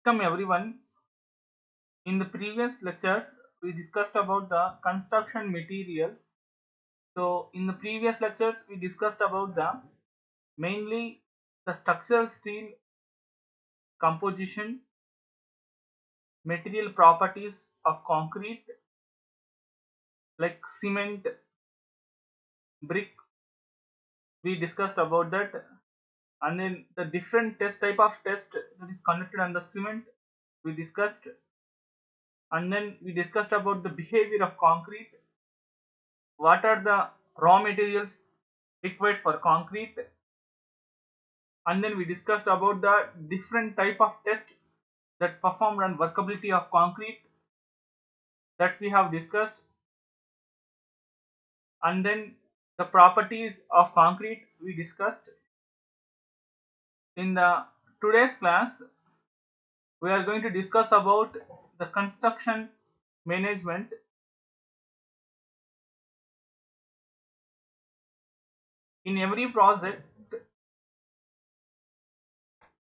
Welcome everyone. In the previous lectures, we discussed about the construction materials. So, in the previous lectures, we discussed about the mainly the structural steel composition, material properties of concrete like cement, bricks. We discussed about that, and then the different type of test that is conducted on the cement. We discussed, and then we discussed about the behavior of concrete. What are the raw materials required for concrete, and then we discussed about the different type of test that performed on workability of concrete that we have discussed, and then the properties of concrete we discussed. In the today's class we are going to discuss about the construction management. In every project,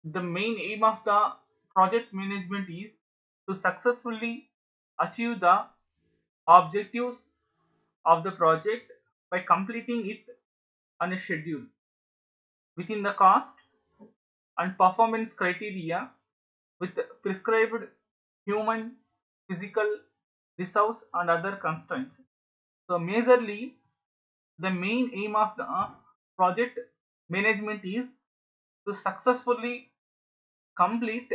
the main aim of the project management is to successfully achieve the objectives of the project by completing it on a schedule within the cost and performance criteria with prescribed human, physical, resource and other constraints. So majorly the main aim of the project management is to successfully complete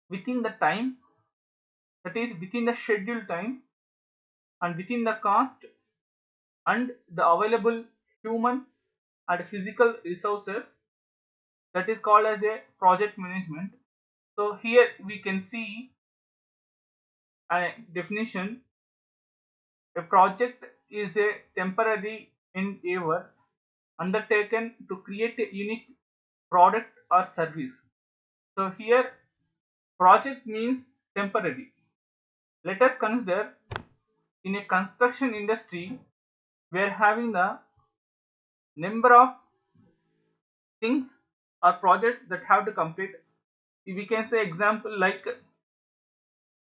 within the time, that is within the scheduled time and within the cost and the available human and physical resources, that is called as a project management. So here we can see a definition. A project is a temporary endeavor undertaken to create a unique product or service. So here project means temporary. Let us consider in a construction industry we are having the number of things or projects that have to complete. We can say example like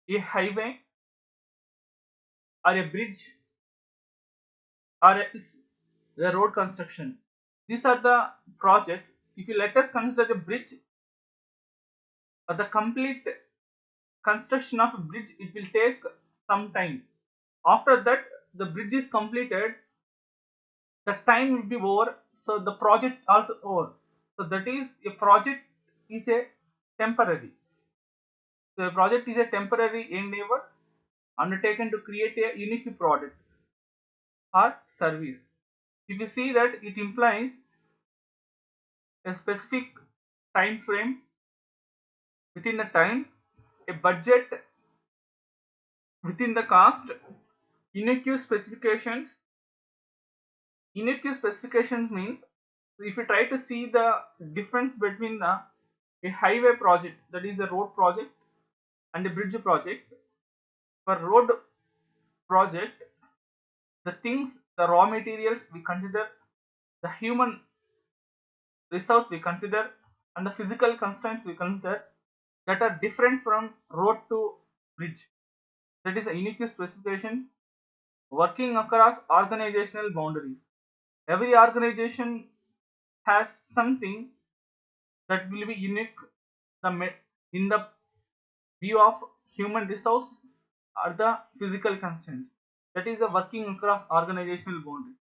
a highway or a bridge or the road construction. These are the projects. If you let us consider a bridge, the complete construction of a bridge, it will take some time. After that, the bridge is completed, the time will be over, so the project also over. So that is a project is a temporary. So a project is a temporary endeavor undertaken to create a unique product or service. If you see that it implies a specific time frame within the time, a budget within the cost, unique specifications. Unique specifications means if you try to see the difference between a highway project, that is a road project, and a bridge project. For road project, the things, the raw materials we consider, the human resource we consider, and the physical constraints we consider that are different from road to bridge. That is a unique specifications working across organizational boundaries. Every organization has something that will be unique in the view of human resource or the physical constraints. That is a working across organizational boundaries.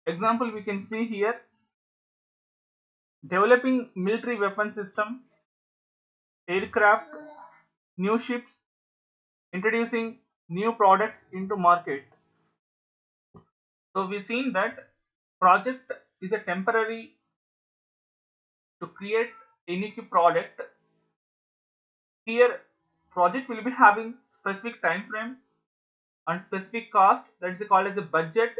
Example we can see here: developing military weapon system, aircraft, new ships, introducing new products into market. So we've seen that project is a temporary to create a unique product. Here project will be having specific time frame and specific cost, that is called as a budget,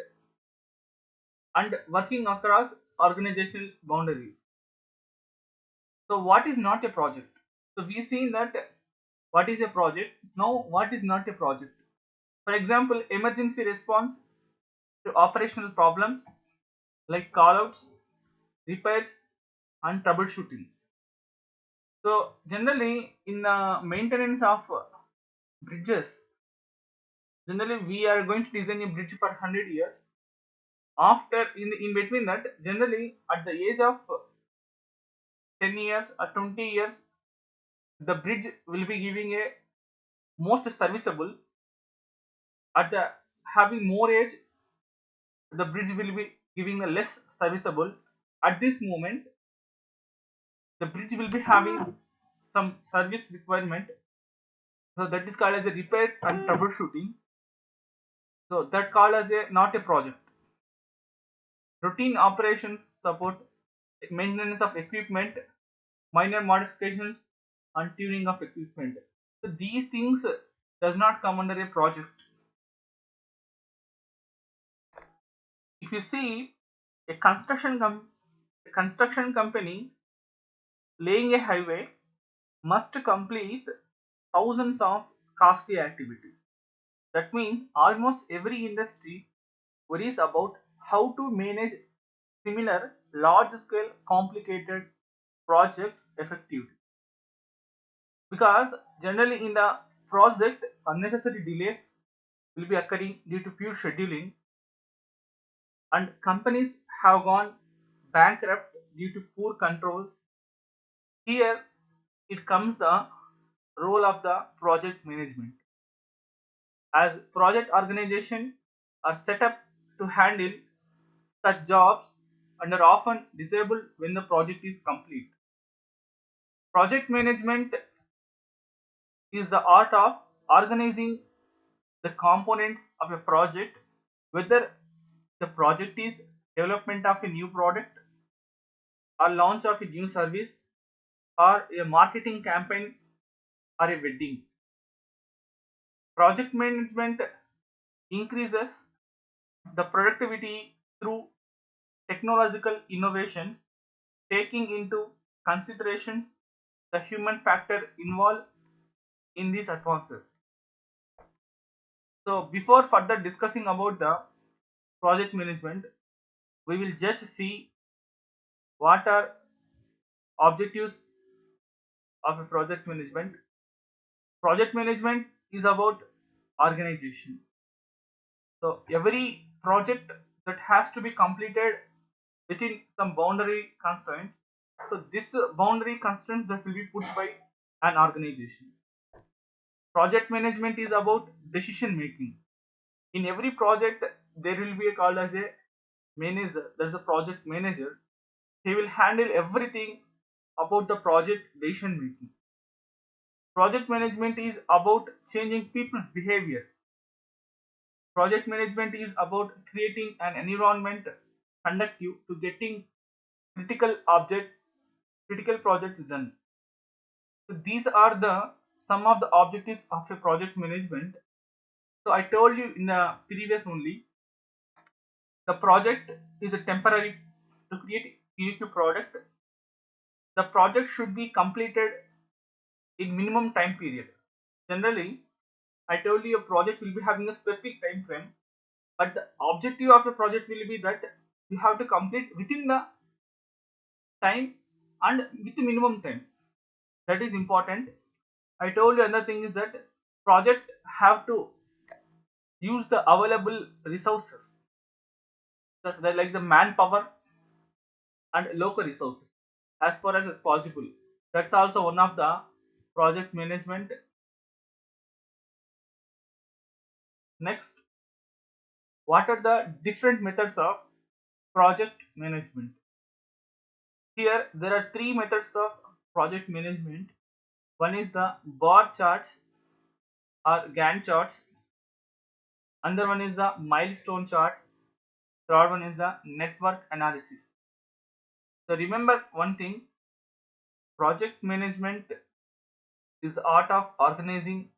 and working across organizational boundaries. So what is not a project? So we seen that what is a project. Now what is not a project? For example, emergency response to operational problems like callouts, repairs and troubleshooting. So generally in the maintenance of bridges, generally we are going to design a bridge for 100 years. After in between that, generally at the age of 10 years or 20 years, the bridge will be giving a most serviceable. At the having more age, the bridge will be giving a less serviceable. At this moment, the bridge will be having some service requirement, so that is called as a repairs and troubleshooting. So that called as a not a project. Routine operations support maintenance of equipment, minor modifications, and tuning of equipment. So these things does not come under a project. If you see a a construction company laying a highway must complete thousands of costly activities. That means almost every industry worries about how to manage similar large scale complicated projects effectively. Because generally in the project, unnecessary delays will be occurring due to pure scheduling, and companies have gone bankrupt due to poor controls. Here it comes the role of the project management, as project organization are set up to handle such jobs and are often disabled when the project is complete. Project management is the art of organizing the components of a project, whether the project is development of a new product or launch of a new service or a marketing campaign or a wedding. Project management increases the productivity through technological innovations, taking into considerations the human factor involved in these advances. So before further discussing about the project management, we will just see what are objectives of a project management. Project management is about organization. So every project that has to be completed within some boundary constraints. So this boundary constraints that will be put by an organization. Project management is about decision making. In every project, there will be a called as a manager. That's a project manager. He will handle everything about the project decision making. Project management is about changing people's behavior. Project management is about creating an environment conducive to getting critical object critical projects done. So these are the some of the objectives of a project management. So I told you in the previous only, the project is a temporary to create unique product. The project should be completed in minimum time period. Generally, I told you a project will be having a specific time frame, but the objective of a project will be that you have to complete within the time and with the minimum time. That is important. I told you another thing is that project have to use the available resources, like the manpower and local resources as far as possible. That's also one of the project management. Next, what are the different methods of project management? Here there are three methods of project management. One is the bar charts or Gantt charts. Another one is the milestone charts. Third one is the network analysis. So remember one thing, project management is the art of organizing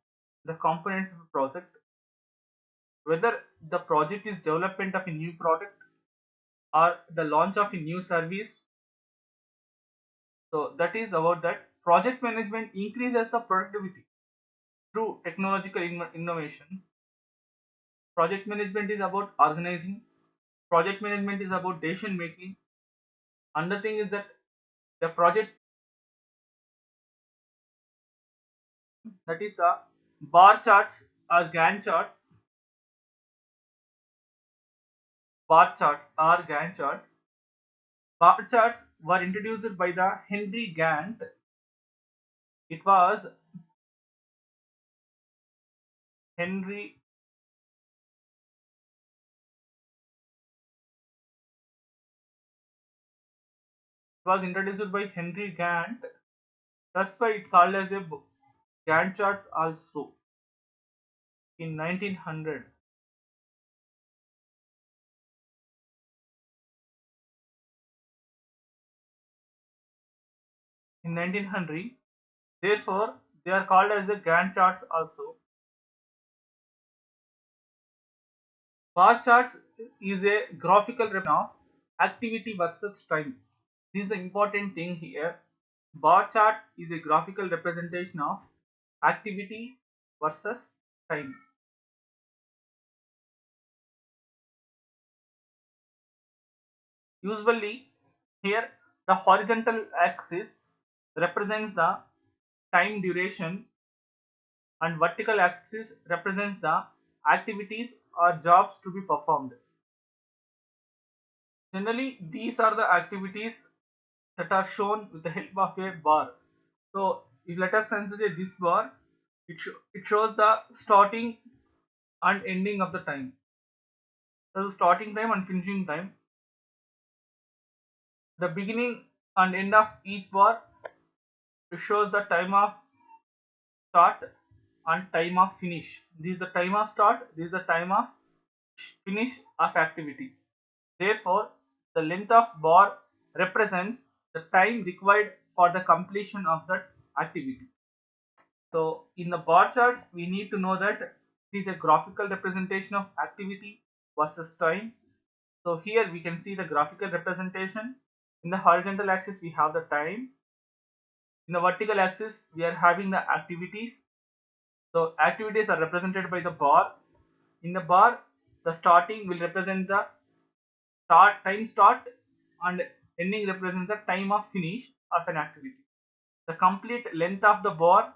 the components of a project, whether the project is development of a new product or the launch of a new service. So that is about that. Project management increases the productivity through technological innovation. Project management is about organizing. Project management is about decision making. Another thing is that the project that is the bar charts or Gantt charts. Bar charts or Gantt charts. Bar charts were introduced by the Henry Gantt. It was Henry was introduced by Henry Gantt. That's why it called as a Gantt charts also in 1900. In 1900, therefore they are called as the Gantt charts also. Bar charts is a graphical representation of activity versus time. This is the important thing here. Bar chart is a graphical representation of activity versus time. Usually, here the horizontal axis represents the time duration and vertical axis represents the activities or jobs to be performed. Generally, these are the activities that are shown with the help of a bar. So, if let us consider this bar, it shows the starting and ending of the time. So, starting time and finishing time. The beginning and end of each bar shows the time of start and time of finish. This is the time of start, this is the time of finish of activity. Therefore, the length of bar represents the time required for the completion of that activity. So, in the bar charts, we need to know that it is a graphical representation of activity versus time. So, here we can see the graphical representation. In the horizontal axis, we have the time. In the vertical axis, we are having the activities. So, activities are represented by the bar. In the bar, the starting will represent the start and ending represents the time of finish of an activity. The complete length of the bar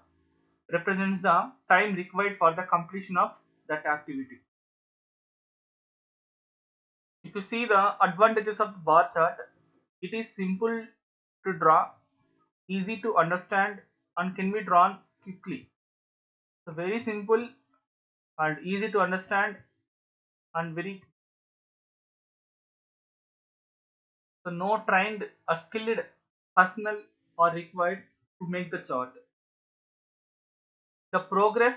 represents the time required for the completion of that activity. If you see the advantages of the bar chart, it is simple to draw, easy to understand, and can be drawn quickly. So very simple and easy to understand and very, so no trained or skilled personnel are required to make the chart. The progress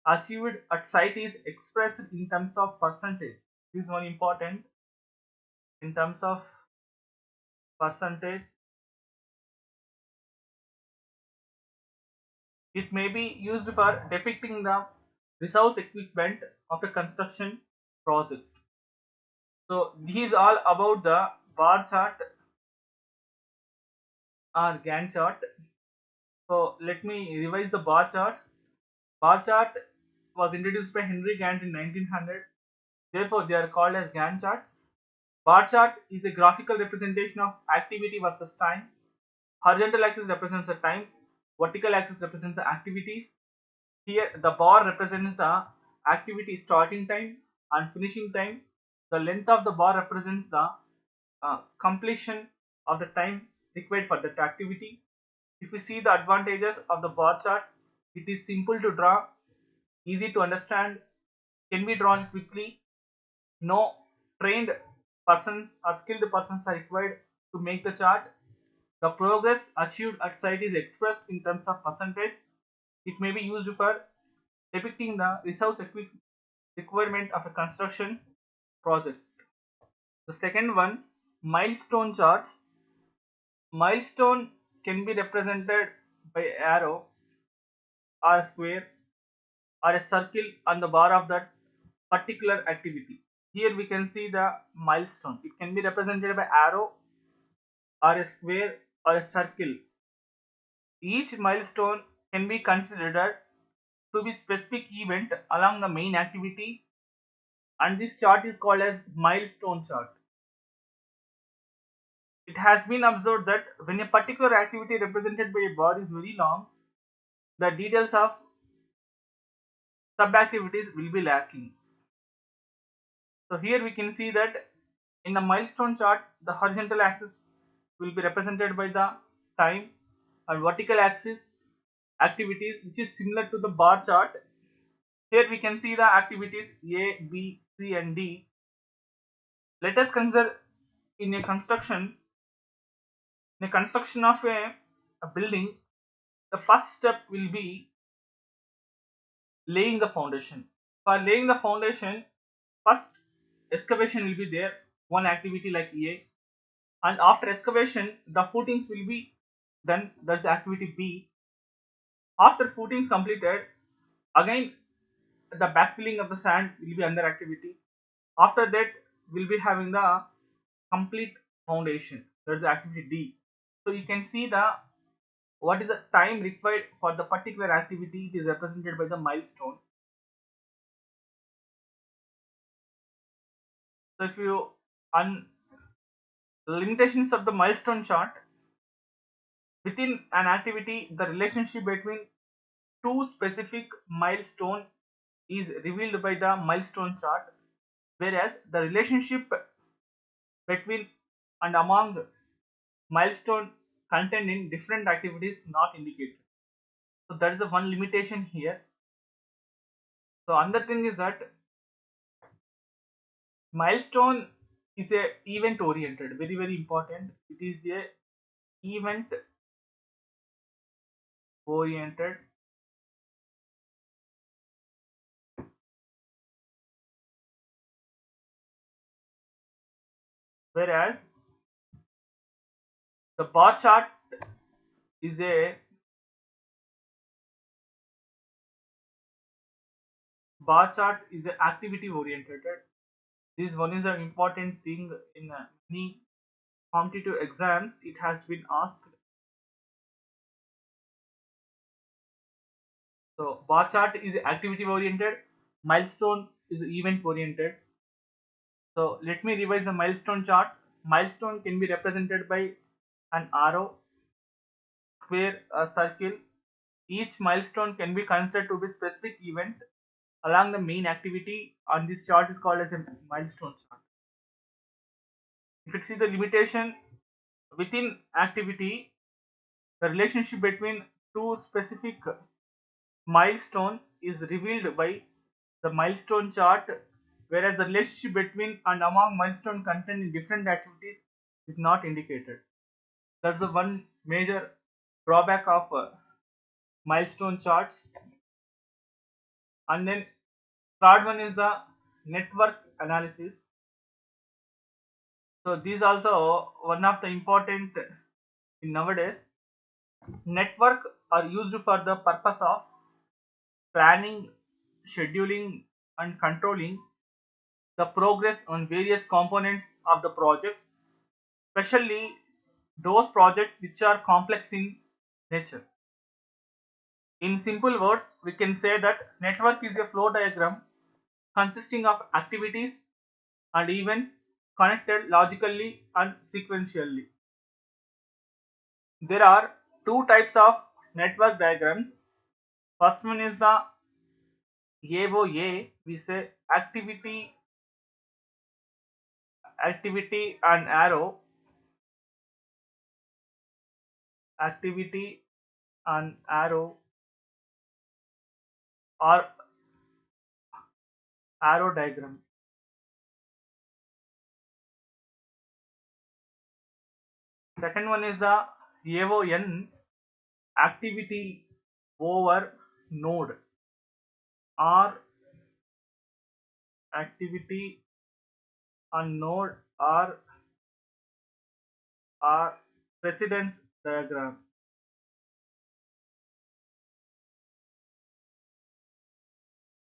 achieved at site is expressed in terms of percentage. This is one important in terms of percentage. It may be used for depicting the resource equipment of a construction project. So these all about the bar chart or Gantt chart. So let me revise the bar charts. Bar chart was introduced by Henry Gantt in 1900. Therefore, they are called as Gantt charts. Bar chart is a graphical representation of activity versus time. Horizontal axis represents the time. Vertical axis represents the activities. Here, the bar represents the activity starting time and finishing time. The length of the bar represents the completion of the time required for that activity. If you see the advantages of the bar chart, it is simple to draw, easy to understand, can be drawn quickly. No trained persons or skilled persons are required to make the chart. The progress achieved at site is expressed in terms of percentage. It may be used for depicting the resource requirement of a construction project. The second one, milestone charts. Milestone can be represented by arrow or a square or a circle on the bar of that particular activity. Here we can see the milestone. It can be represented by arrow or a square or a circle. Each milestone can be considered to be specific event along the main activity, and this chart is called as milestone chart. It has been observed that when a particular activity represented by a bar is very long, the details of sub-activities will be lacking. So here we can see that in the milestone chart, the horizontal axis will be represented by the time and vertical axis activities, which is similar to the bar chart. Here we can see the activities A, B, C and D. Let us consider in a construction of a building, the first step will be laying the foundation. For laying the foundation, first excavation will be there, one activity like A, and after excavation, the footings will be done, that's activity B. After footings completed, again the backfilling of the sand will be under activity. After that, we'll be having the complete foundation, that's the activity D. So you can see the what is the time required for the particular activity. It is represented by the milestone. So if you on limitations of the milestone chart, within an activity, the relationship between two specific milestone is revealed by the milestone chart, whereas the relationship between and among milestone contained in different activities not indicated. So that is the one limitation here. So another thing is that milestone is a event oriented, very important. It is a event oriented, whereas the is a bar chart is a activity oriented. This one is an important thing in many competitive exams. It has been asked. So bar chart is activity oriented, milestone is event oriented. So let me revise the milestone chart. Milestone can be represented by an arrow, square, a circle. Each milestone can be considered to be specific event along the main activity, and this chart is called as a milestone chart. If you see the limitation within activity, the relationship between two specific milestone is revealed by the milestone chart, whereas the relationship between and among milestone content in different activities is not indicated. That's the one major drawback of milestone charts. And then third one is the network analysis. So these also one of the important in nowadays. Network are used for the purpose of planning, scheduling and controlling the progress on various components of the project, especially those projects which are complex in nature. In simple words, we can say that network is a flow diagram consisting of activities and events connected logically and sequentially. There are two types of network diagrams. First one is the AOA, we say activity and arrow, activity and arrow or arrow diagram. Second one is the AON, activity over node or activity and node or precedence diagram.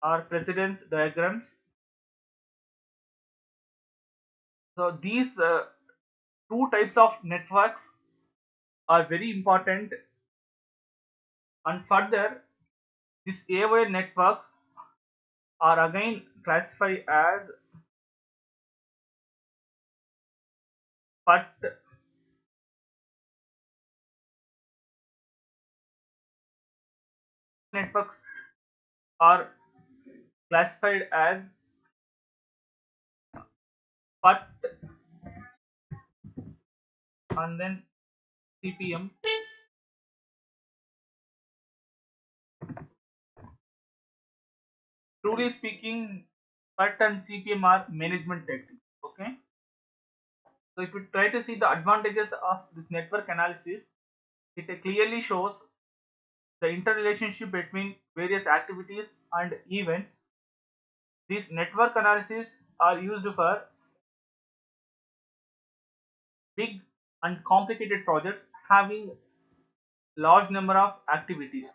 Or precedence diagrams. So these two types of networks are very important, and further these AOA networks are again classified as PERT, networks are classified as PERT and then CPM. Truly speaking, PERT and CPM are management techniques. Okay, so if you try to see the advantages of this network analysis, it clearly shows the interrelationship between various activities and events. These network analyses are used for big and complicated projects having large number of activities.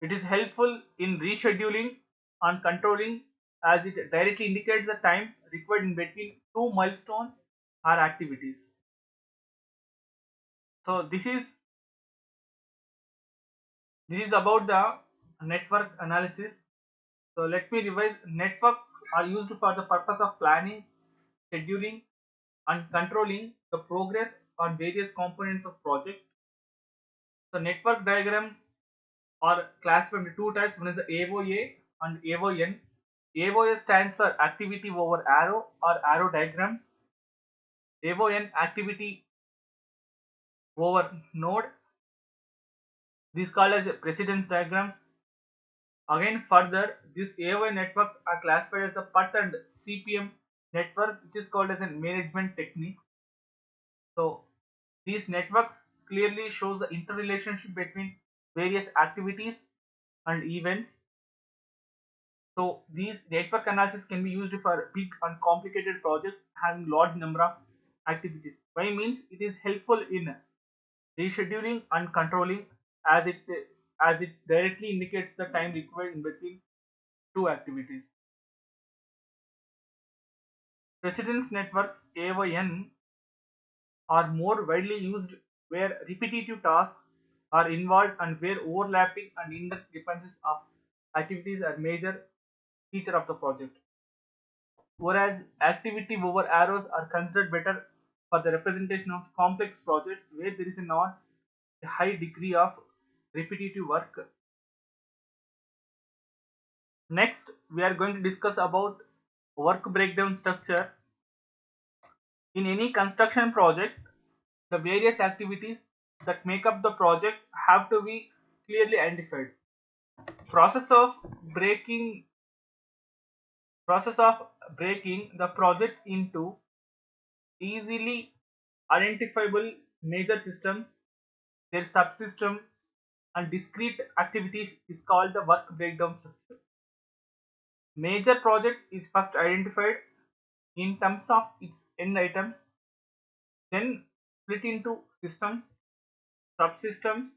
It is helpful in rescheduling and controlling as it directly indicates the time required in between two milestones or activities. So this is about the network analysis. So let me revise. Networks are used for the purpose of planning, scheduling, and controlling the progress on various components of project. So network diagrams are classified into two types. One is the AOA and AON. AOA stands for activity over arrow or arrow diagrams. AON activity over node. This is called as a precedence diagrams. Again further, these AON networks are classified as the PERT and CPM network, which is called as a management techniques. So these networks clearly shows the interrelationship between various activities and events. So these network analysis can be used for big and complicated projects having large number of activities. Why means it is helpful in rescheduling and controlling as it directly indicates the time required in between two activities. Precedence networks (AON) are more widely used where repetitive tasks are involved and where overlapping and interdependencies of activities are major feature of the project. Whereas activity over arrows are considered better for the representation of complex projects where there is not a high degree of repetitive work. Next, we are going to discuss about work breakdown structure. In any construction project, the various activities that make up the project have to be clearly identified. Process of breaking process of breaking the project into easily identifiable major systems, their subsystem and discrete activities is called the work breakdown structure. Major project is first identified in terms of its end items, then split into systems, subsystems,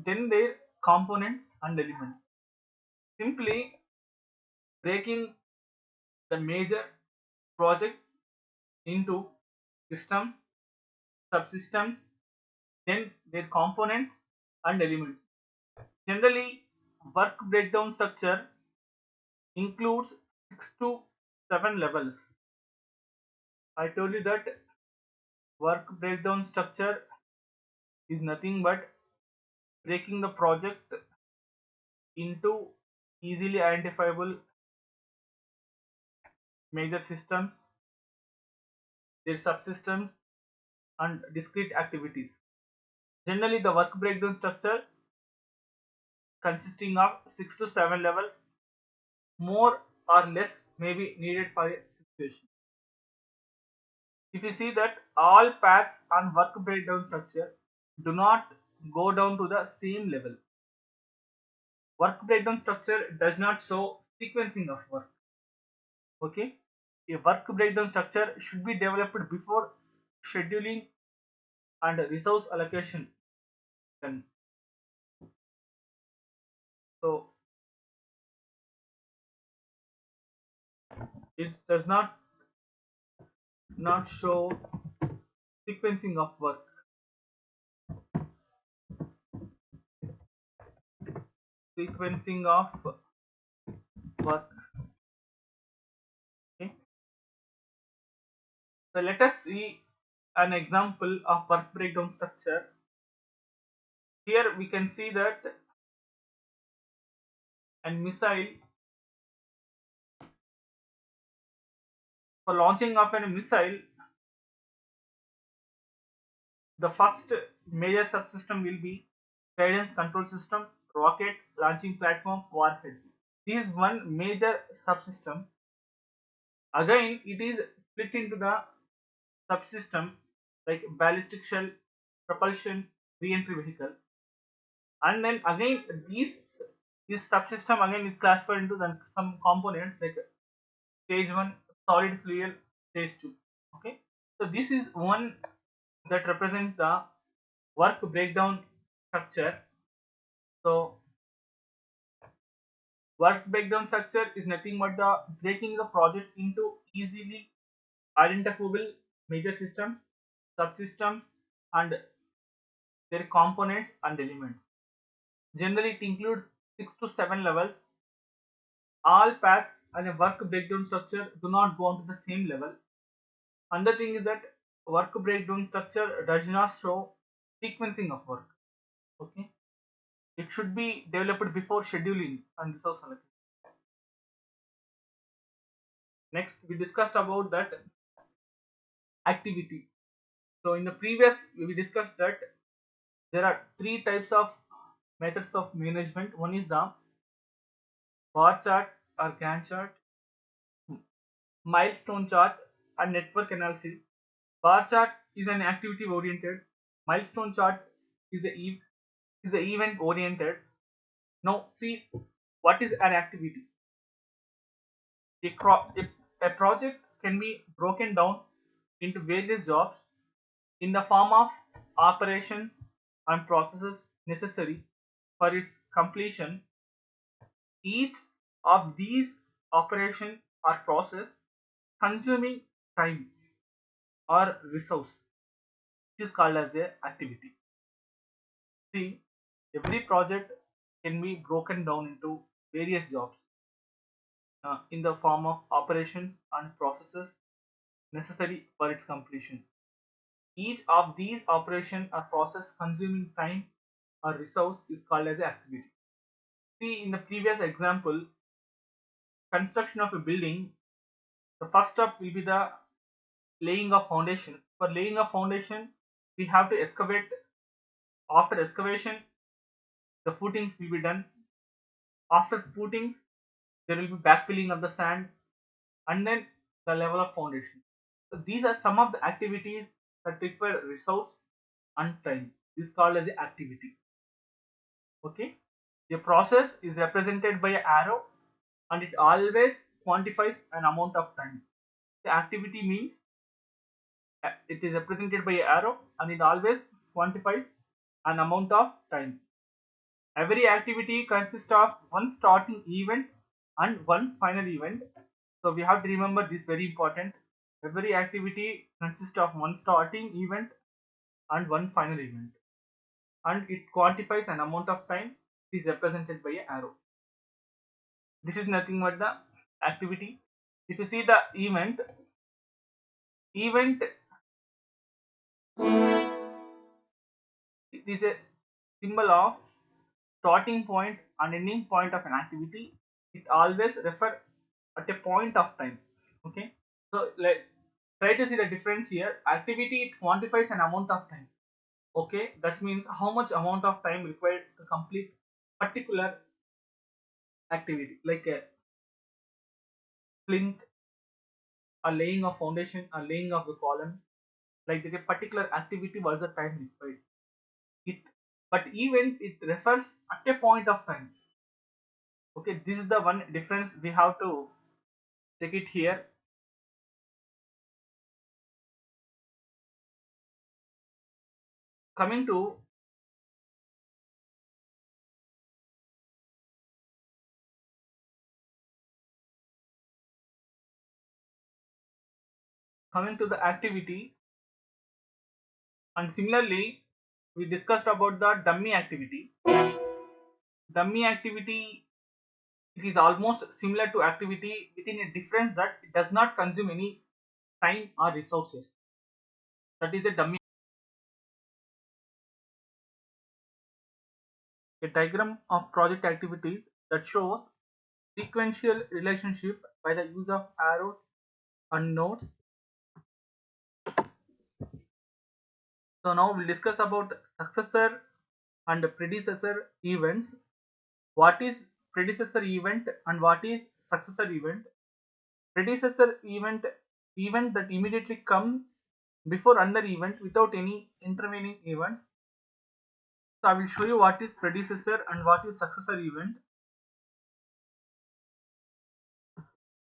then their components and elements. Simply breaking the major project into systems, subsystems, then their components and elements. Generally, work breakdown structure includes 6 to 7 levels. I told you that work breakdown structure is nothing but breaking the project into easily identifiable major systems, their subsystems, and discrete activities. Generally, the work breakdown structure consisting of 6 to 7 levels, more or less may be needed for a situation. If you see that all paths on work breakdown structure do not go down to the same level. Work breakdown structure does not show sequencing of work. Okay, a work breakdown structure should be developed before scheduling and resource allocation done. So it does not show sequencing of work. Sequencing of work. Okay. So let us see an example of work breakdown structure. Here we can see that a missile, for launching of a missile, the first major subsystem will be guidance control system, rocket, launching platform, warhead. This is one major subsystem. Again, it is split into the subsystem like ballistic shell, propulsion, re-entry vehicle, and then again this subsystem again is classified into some components like stage 1 solid fuel, stage 2. Okay, so this is one that represents the work breakdown structure. So work breakdown structure is nothing but the breaking the project into easily identifiable major systems, subsystems, and their components and elements. Generally, it includes 6 to 7 levels. All paths and a work breakdown structure do not go on to the same level. Another thing is that work breakdown structure does not show sequencing of work. Okay, it should be developed before scheduling and resource allocation. Next, we discussed about that activity. So in the previous, we discussed that there are three types of methods of management. One is the bar chart or Gantt chart, milestone chart, and network analysis. Bar chart is an activity oriented. Milestone chart is a event oriented. Now see what is an activity. A project can be broken down into various jobs in the form of operations and processes necessary for its completion. Each of these operation or process consuming time or resource, which is called as a activity. See, every project can be broken down into various jobs in the form of operations and processes necessary for its completion. Each of these operation or process consuming time or resource is called as activity. See, in the previous example, construction of a building, the first step will be the laying of foundation. For laying of foundation, we have to excavate. After excavation, the footings will be done. After footings, there will be backfilling of the sand and then the level of foundation. So these are some of the activities that require resource and time. This is called as the activity. Okay. The process is represented by an arrow and it always quantifies an amount of time. The activity means it is represented by an arrow and it always quantifies an amount of time. Every activity consists of one starting event and one final event. So we have to remember this, very important. Every activity consists of one starting event and one final event. And it quantifies an amount of time. It is represented by an arrow. This is nothing but the activity. If you see the event is a symbol of starting point and ending point of an activity. It always refer at a point of time. Okay, so let try to see the difference here. Activity, it quantifies an amount of time. Okay, that means how much amount of time required to complete particular activity, like a plinth, a laying of foundation, a laying of the column. Like a particular activity was the time required. It, but event, it refers at a point of time. Okay, this is the one difference we have to check it here. Coming to the activity, and similarly we discussed about the dummy activity. Dummy activity, it is almost similar to activity within a difference that it does not consume any time or resources. That is a dummy. a diagram of project activities that shows sequential relationship by the use of arrows and nodes. So now we'll discuss about successor and predecessor events. What is predecessor event and what is successor event? Predecessor event that immediately come before another event without any intervening events. So I will show you what is predecessor and what is successor event.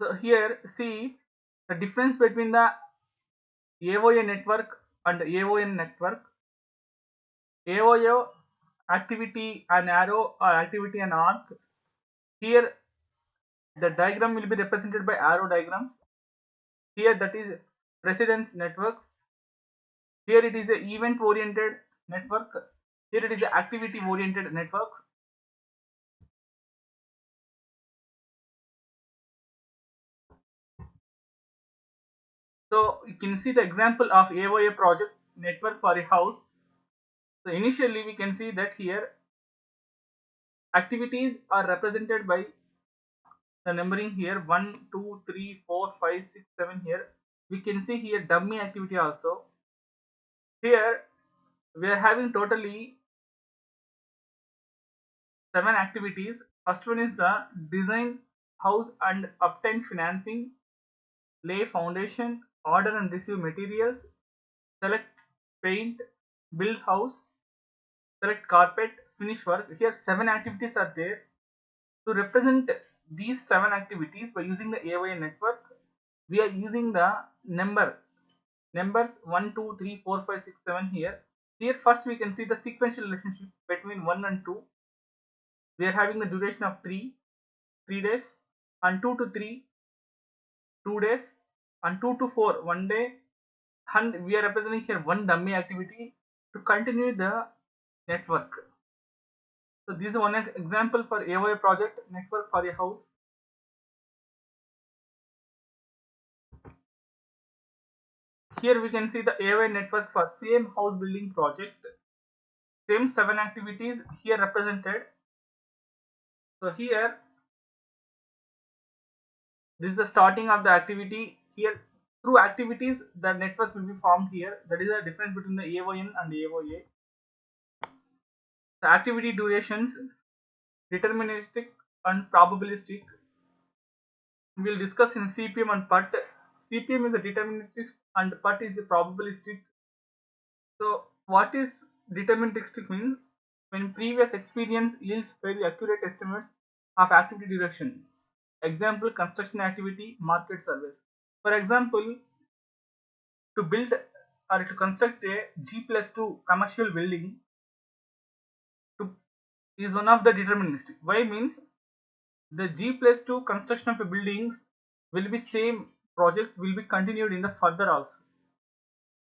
So here see the difference between the AOA network and AON network. AOA activity and arrow or activity and arc. Here the diagram will be represented by arrow diagram. Here that is precedence network. Here it is a event oriented network. Here it is a activity oriented network. So you can see the example of AOA project network for a house. So initially we can see that here activities are represented by the numbering here 1, 2, 3, 4, 5, 6, 7 here. We can see here dummy activity also. Here we are having totally 7 activities. First one is the design house and obtain financing, lay foundation, order and receive materials, select paint, build house, select carpet, finish work. Here 7 activities are there. To represent these 7 activities by using the AOA network, we are using the numbers 1, 2, 3, 4, 5, 6, 7 here. Here first we can see the sequential relationship between 1 and 2. We are having the duration of 3 days, and 2 to 3 2 days, and 2 to 4 1 day, and we are representing here one dummy activity to continue the network. So this is one example for AOA project network for a house. Here we can see the AOA network for same house building project. Same 7 activities here represented. So here this is the starting of the activity. Here through activities the network will be formed here. That is the difference between the AON and AOA. The activity durations deterministic and probabilistic. We will discuss in CPM and PERT. CPM is a deterministic and PERT is a probabilistic. So what is deterministic means? When previous experience yields very accurate estimates of activity duration. Example, construction activity, market surveys. For example, to build or to construct a G+2 commercial building to, is one of the deterministic. Why means the G+2 construction of a buildings will be same project will be continued in the further also.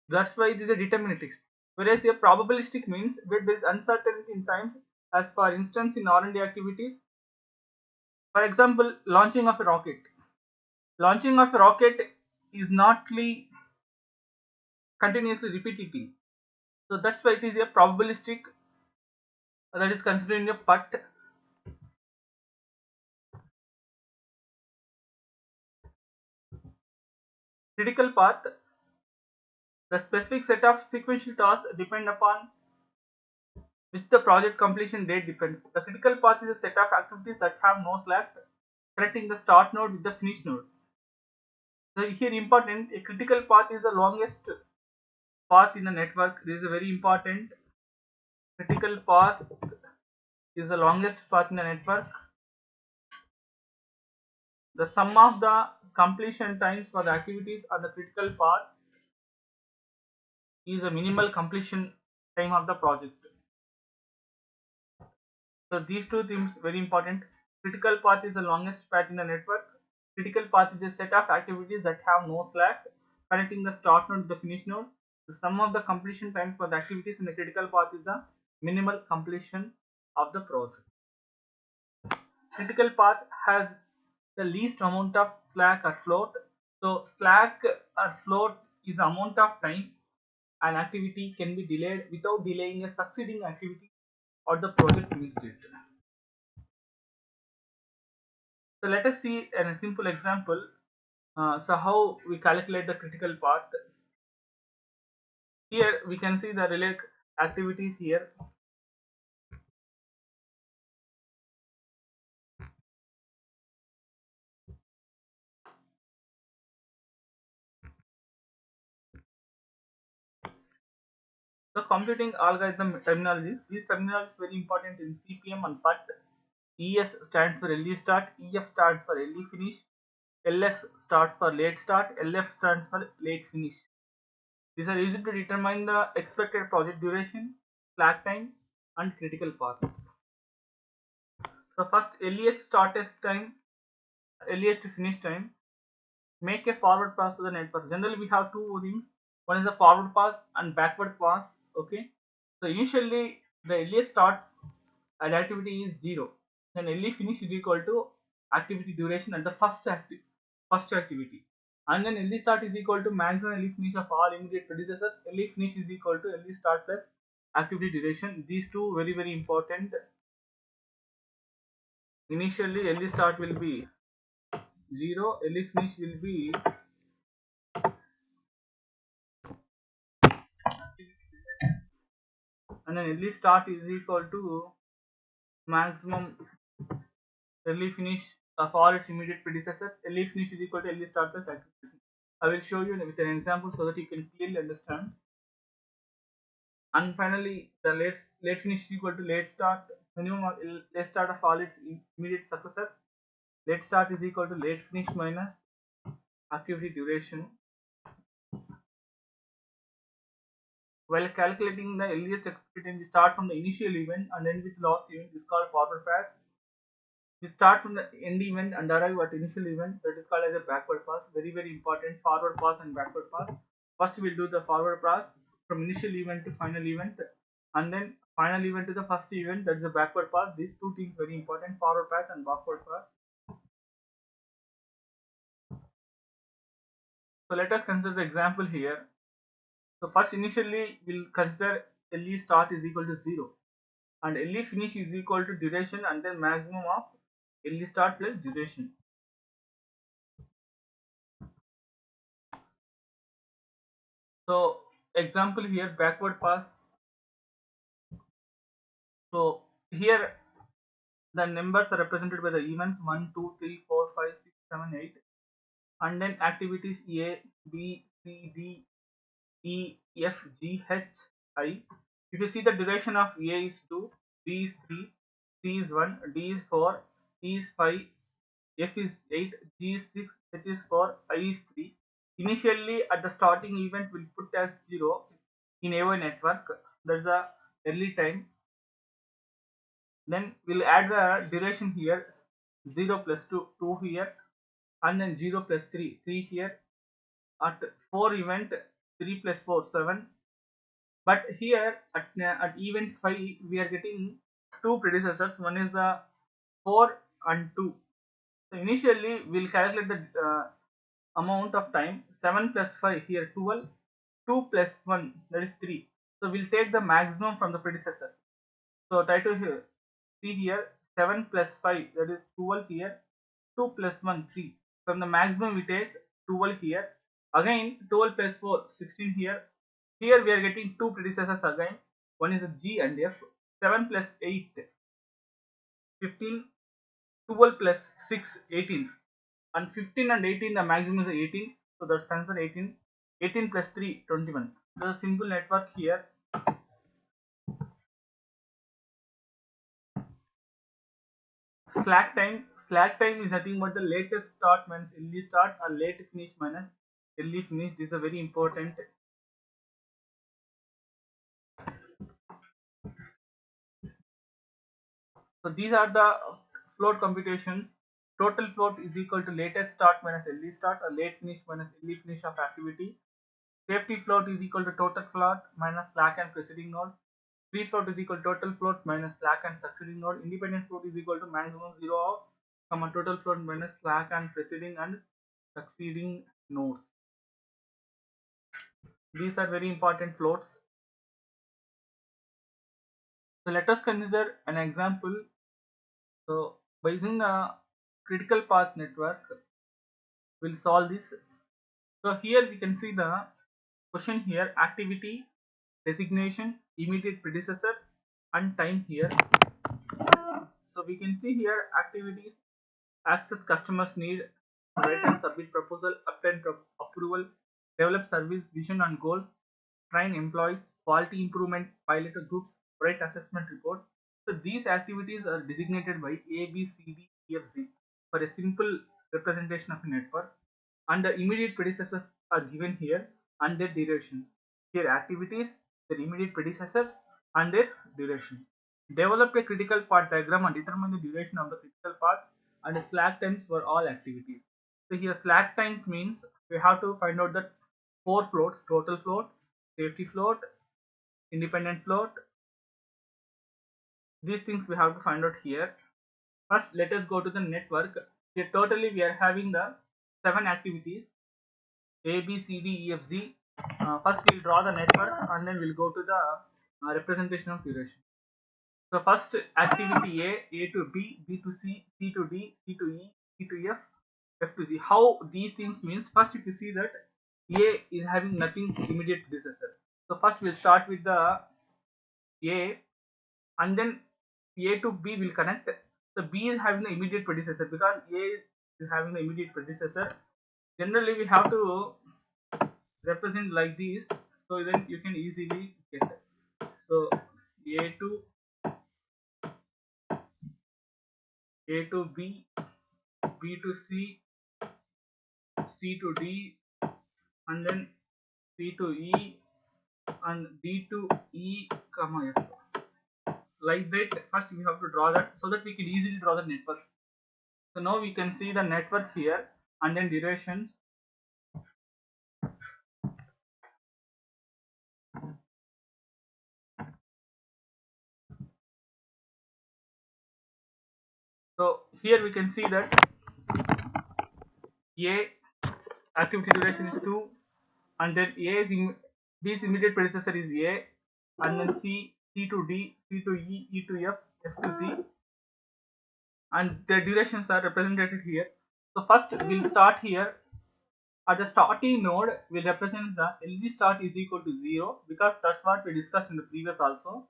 That's why it is a deterministic. Whereas a probabilistic means where there is uncertainty in time, as for instance in R&D activities. For example, launching of a rocket. Launching of a rocket is not continuously repeating. So that's why it is a probabilistic, that is considering a PERT. Critical path. The specific set of sequential tasks depend upon which the project completion date depends. The critical path is a set of activities that have no slack, connecting the start node with the finish node. So here important, a critical path is the longest path in the network. This is a very important. Critical path is the longest path in the network. The sum of the completion times for the activities on the critical path is a minimal completion time of the project. So these two things very important. Critical path is the longest path in the network. Critical path is a set of activities that have no slack, connecting the start node to the finish node. The sum of the completion times for the activities in the critical path is the minimal completion of the project. Critical path has the least amount of slack or float. So slack or float is the amount of time an activity can be delayed without delaying a succeeding activity or the project finished it. So let us see a simple example. So how we calculate the critical path. Here we can see the relay activities here. So computing algorithm terminologies. These terminologies very important in CPM and PERT. ES stands for early start, EF stands for early finish, LS stands for late start, LF stands for late finish. These are used to determine the expected project duration, slack time, and critical path. So first, earliest startest time, earliest finish time. Make a forward pass to the network. Generally, we have two things. One is a forward pass and backward pass. Okay. So initially, the earliest start and activity is 0. Then early finish is equal to activity duration at the first activity. And then early start is equal to maximum early finish of all immediate predecessors. Early finish is equal to early start plus activity duration. These two very important. Initially early start will be 0, early finish will be and then early start is equal to maximum early finish of all its immediate predecessors. Early finish is equal to early start plus activity. I will show you with an example so that you can clearly understand. And finally, the late finish is equal to late start, minimum of late start of all its immediate successors. Late start is equal to late finish minus activity duration. While calculating the earliest expected time, we start from the initial event and end with last event. This is called forward pass. We start from the end event and arrive at initial event. That is called as a backward pass. Very important. Forward pass and backward pass. First, we'll do the forward pass from initial event to final event, and then final event to the first event. That is a backward pass. These two things very important: forward pass and backward pass. So let us consider the example here. So first, initially, we'll consider LE start is equal to 0. And LE finish is equal to duration and then maximum of LE start plus duration. So example here, backward pass. So here the numbers are represented by the events 1, 2, 3, 4, 5, 6, 7, 8, and then activities A, B, C, D, E, F, G, H, I. If you see the duration of A is 2, B is 3, C is 1, D is 4, E is 5, F is 8, G is 6, H is 4, I is 3. Initially at the starting event we'll put as 0 in AOI network. That's the early time. Then we'll add the duration here 0 plus 2, 2 here, and then 0 plus 3, 3 here. At 4 event 3 plus 4, 7. But here at event 5 we are getting two predecessors. One is the 4 and 2. So initially we'll calculate the amount of time. 7 plus 5 here 12, 2 plus 1 that is 3. So we'll take the maximum from the predecessors. So try to here see here 7 plus 5 that is 12 here, 2 plus 1 3. From the maximum we take 12 here, again 12 plus 4 16 here. Here we are getting two predecessors again. One is G and F. 7 plus 8 15, 12 plus 6 18, and 15 and 18 the maximum is 18. So that's answer 18. 18 plus 3 21. There's a simple network here. Slack time is nothing but the latest start minus early start or late finish minus early finish. This is a very important. So these are the float computations. Total float is equal to latest start minus early start or late finish minus early finish of activity. Safety float is equal to total float minus slack and preceding node. Free float is equal to total float minus slack and succeeding node. Independent float is equal to maximum 0 of total float minus slack and preceding and succeeding nodes. These are very important floats. So let us consider an example. So by using a critical path network, we'll solve this. So here we can see the question here: activity, designation, immediate predecessor, and time here. So we can see here activities: access customers need, write and submit proposal, obtain approval, develop service vision and goals, train employees, quality improvement, pilot groups, write assessment report. So these activities are designated by A, B, C, D, E, F, G for a simple representation of a network, and the immediate predecessors are given here and their durations. Here activities, their immediate predecessors and their duration. Develop a critical path diagram and determine the duration of the critical path and the slack times for all activities. So here slack times means we have to find out the four floats: total float, safety float, independent float. These things we have to find out here. First, let us go to the network. Here totally we are having the 7 activities: A, B, C, D, E, F, Z. First we'll draw the network and then we'll go to the representation of duration. So first activity A to B, B to C, C to D, C to E, E to F, F to Z. How these things means, first if you see that A is having nothing immediate predecessor. So first we'll start with the A, and then A to B will connect. So B is having the immediate predecessor because A is having the immediate predecessor. Generally we have to represent like this, so then you can easily get it. So A to B, B to C, C to D, and then C to E, and D to E, comma F. Like that, first we have to draw that so that we can easily draw the network. So now we can see the network here and then durations. So here we can see that A activity duration is 2, and then B's immediate predecessor is A, and then C to D, C to E, E to F, F to C, and the durations are represented here. So first we'll start here. At the starting node, we represent the LE start is equal to 0 because that's what we discussed in the previous also,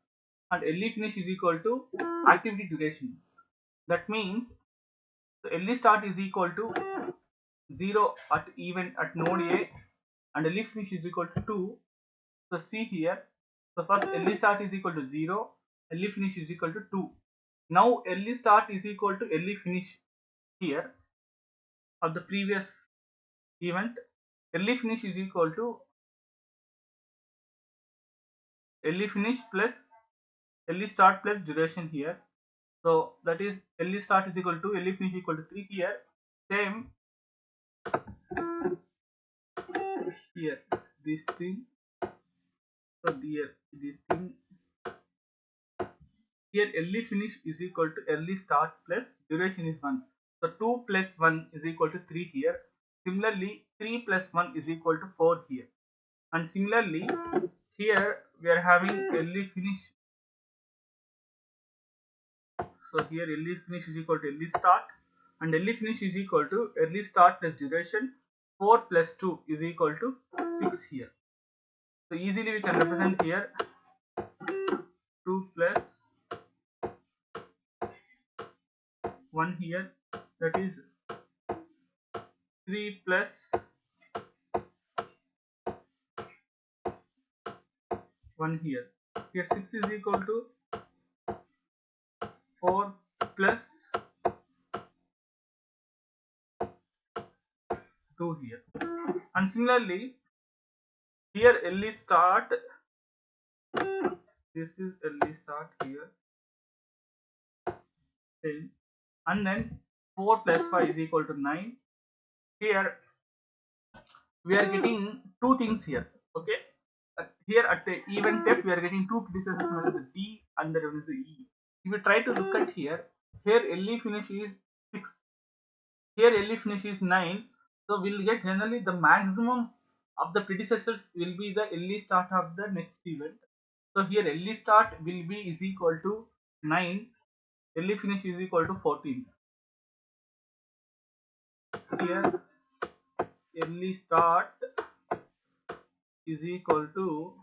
and LE finish is equal to activity duration. That means so LE start is equal to 0 at event at node A, and LE finish is equal to 2. So see here, so first LE start is equal to 0, LE finish is equal to 2. Now LE start is equal to LE finish here of the previous event. LE finish is equal to LE finish plus LE start plus duration here. So that is LE start is equal to LE finish equal to 3 here. Same here, this thing. So here this thing here, LE finish is equal to LE start plus duration is 1. So 2 plus 1 is equal to 3 here. Similarly 3 plus 1 is equal to 4 here. And similarly here we are having LE finish. So here LE finish is equal to LE start, and LE finish is equal to LE start plus duration. 4 plus 2 is equal to 6 here. So easily we can represent here 2 plus 1 here, that is 3 plus 1 here. Here 6 is equal to 4 plus 2 here. And similarly here LE start, this is LE start here, same, and then 4 plus 5 is equal to 9. Here we are getting two things here. Okay, here at the event F we are getting two predecessors, one is the D and the other is the E. If you try to look at here LE finish is 6, here LE finish is 9. So we'll get generally the maximum of the predecessors will be the LE start of the next event. So here early start will be is equal to 9, early finish is equal to 14. Here early start is equal to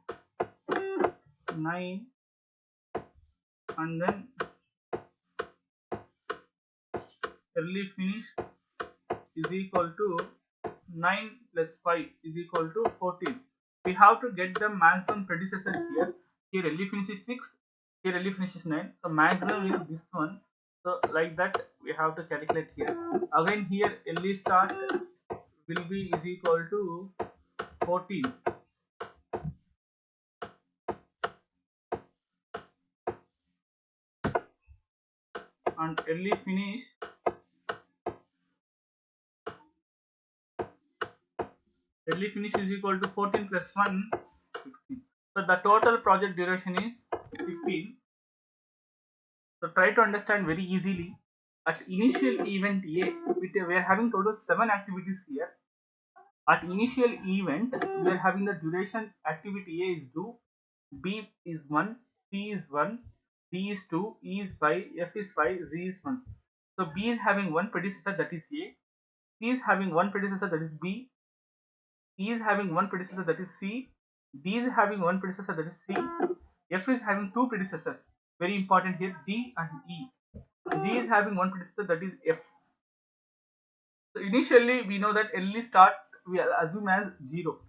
9 and then early finish is equal to 9 plus 5 is equal to 14. We have to get the maximum predecessor here. Here early finish is 6, here early finish is 9. So maximum is this one. So like that we have to calculate here. Again here early start will be is equal to 14 and early finish is equal to 14 plus 1 15. So the total project duration is 15. So try to understand very easily. At initial event A, we are having total 7 activities here. At initial event, we are having the duration activity A is 2, B is 1, C is 1, D is 2, E is 5, F is 5, Z is 1. So B is having one predecessor, that is A. C is having one predecessor, that is B. E is having one predecessor, that is C. D is having one predecessor, that is C. F is having two predecessors, very important here, D and E. G is having one predecessor, that is F. So initially we know that early start we assume as 0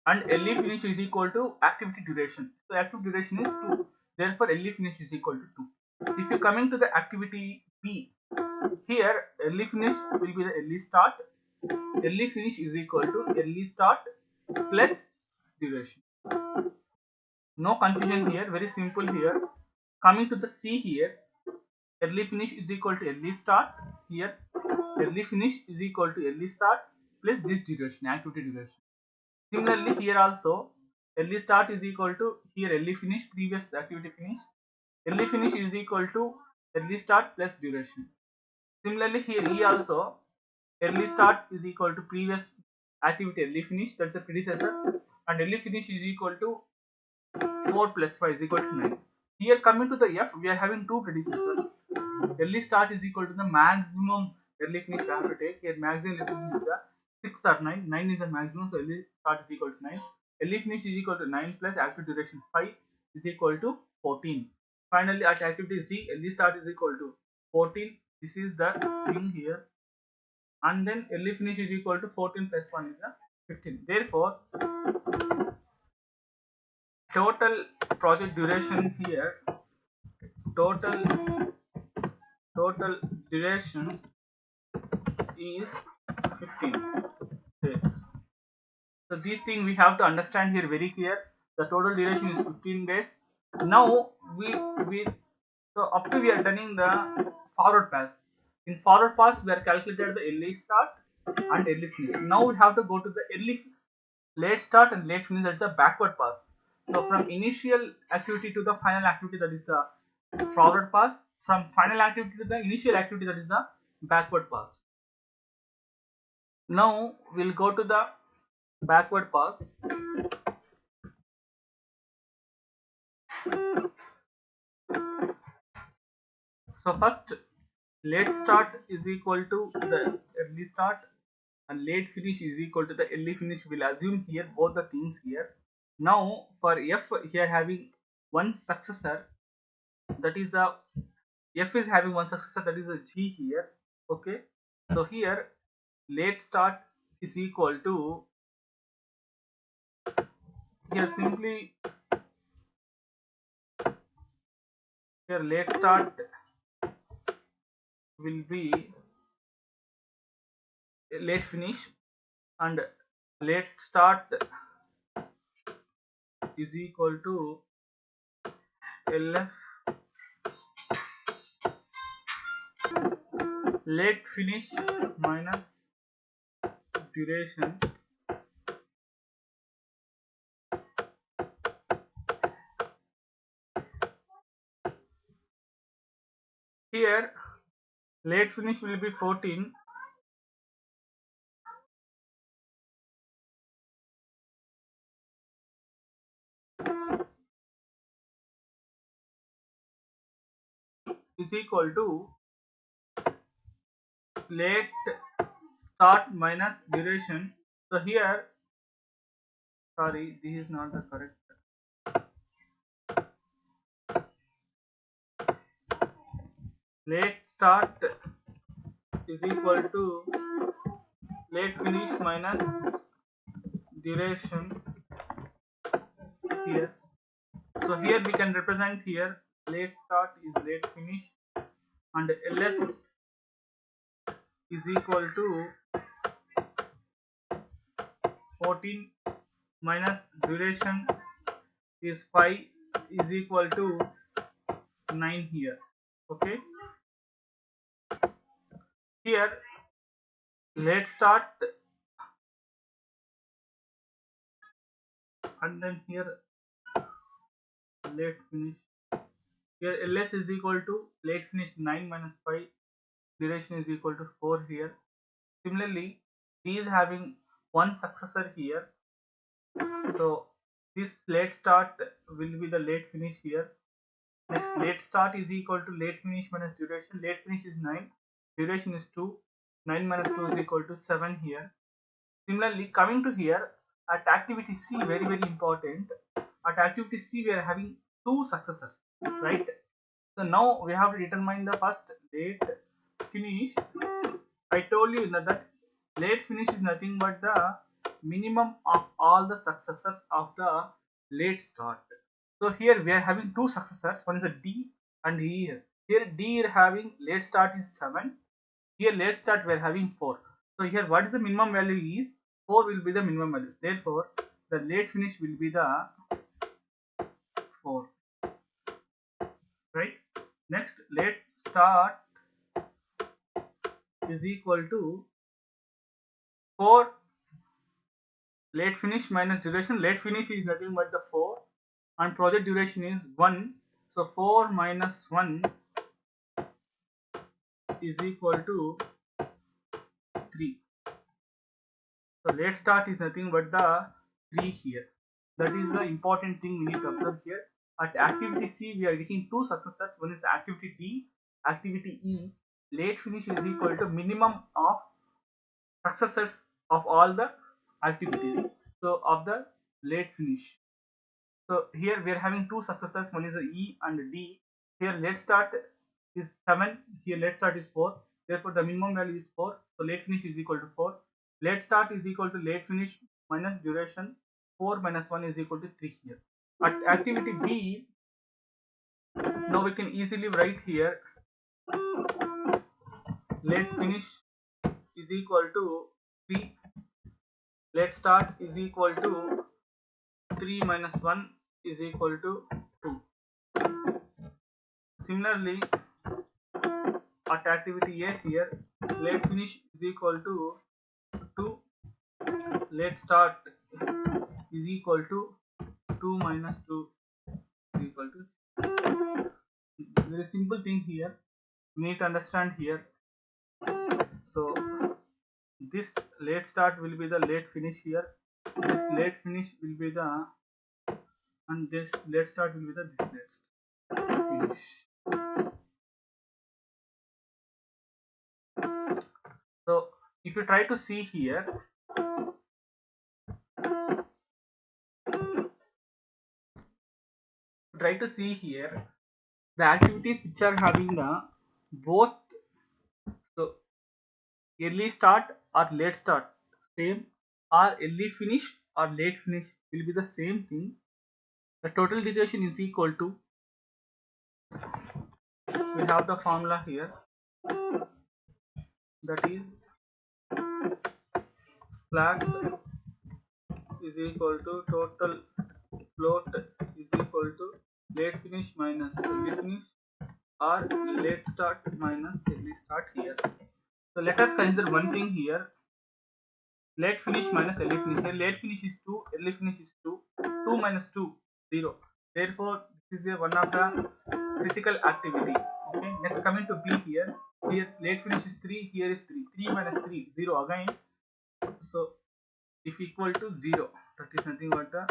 and early finish is equal to activity duration. So active duration is 2. Therefore early finish is equal to 2. If you coming to the activity B, here early finish will be the early start. Early finish is equal to early start plus duration. No confusion here, very simple here. Coming to the C here, early finish is equal to early start. Here early finish is equal to early start plus this duration, activity duration. Similarly here also early start is equal to here early finish, previous activity finish. Early finish is equal to early start plus duration. Similarly here E also early start is equal to previous activity early finish, that's the predecessor, and early finish is equal to 4 plus 5 is equal to 9. Here coming to the F, we are having two predecessors. Early start is equal to the maximum early finish we have to take. Here maximum early finish is the 6 or 9. 9 is the maximum, so early start is equal to 9. Early finish is equal to 9 plus active duration 5 is equal to 14. Finally at activity Z, early start is equal to 14. This is the thing here. And then early finish is equal to 14 plus 1 is the 15. Therefore, total project duration here, total duration is 15 days. So these things we have to understand here very clear. The total duration is 15 days. Now we so up to we are done the forward pass. In forward pass we are calculated the early start and early finish. Now we have to go to the late start and late finish, at the backward pass. So from initial activity to the final activity, that is the forward pass. From final activity to the initial activity, that is the backward pass. Now we'll go to the backward pass. So first late start is equal to the early start and late finish is equal to the early finish. We'll assume here both the things here. Now for F, here having one successor, that is the F is having one successor, that is a G here. Okay, so here late start is equal to, here simply here late start will be late finish and late start is equal to LF late finish minus duration. Here late finish will be 14, is equal to late start minus duration. So here, sorry, this is not the correct. Late start is equal to late finish minus duration here. So here we can represent here late start is late finish and ls is equal to 14 minus duration is 5 is equal to 9 here. Okay, here late start and then here late finish. Here ls is equal to late finish 9 minus 5, duration is equal to 4 here. Similarly, D is having one successor here, so this late start will be the late finish here. Next, late start is equal to late finish minus duration. Late finish is 9, duration is 2, 9 minus 2 is equal to 7 here. Similarly, coming to here, at activity C, very very important, at activity C we are having two successors, right? So now we have to determine the first late finish. I told you that late finish is nothing but the minimum of all the successors of the late start. So here we are having two successors, one is a D and here. Here D is having late start is 7, here late start we are having 4. So here what is the minimum value is 4 will be the minimum value. Therefore the late finish will be the 4, right? Next, late start is equal to 4 late finish minus duration. Late finish is nothing but the 4 and project duration is 1. So 4 minus 1 is equal to 3. So late start is nothing but the 3 here. That is the important thing we need to observe here. At activity C we are getting two successors. One is activity D, activity E. Late finish is equal to minimum of successors of all the activities. So of the late finish. So here we are having two successors, one is E and D. Here late start is 7, here late start is 4. Therefore the minimum value is 4. So late finish is equal to 4. Late start is equal to late finish minus duration. 4 minus 1 is equal to 3 here. At activity B, now we can easily write here late finish is equal to 3. Late start is equal to 3 minus 1 is equal to 2. Similarly, at activity A here, late finish is equal to 2, late start is equal to 2 minus 2 is equal to. Very simple thing here, we need to understand here. So this late start will be the late finish here, this late finish will be the, and this late start will be the this late finish. So if you try to see here, the activities which are having the both, so early start or late start same, or early finish or late finish will be the same thing. The total duration is equal to, we have the formula here, that is slack is equal to total float is equal to late finish minus early finish or late start minus early start here. So let us consider one thing here, late finish minus early finish. Here late finish is 2, early finish is 2, 2 minus 2 0. Therefore this is one of the critical activity. Okay, next coming to B here, late finish is 3, here is 3, 3 minus 3 0 again. So if equal to 0, that is nothing but the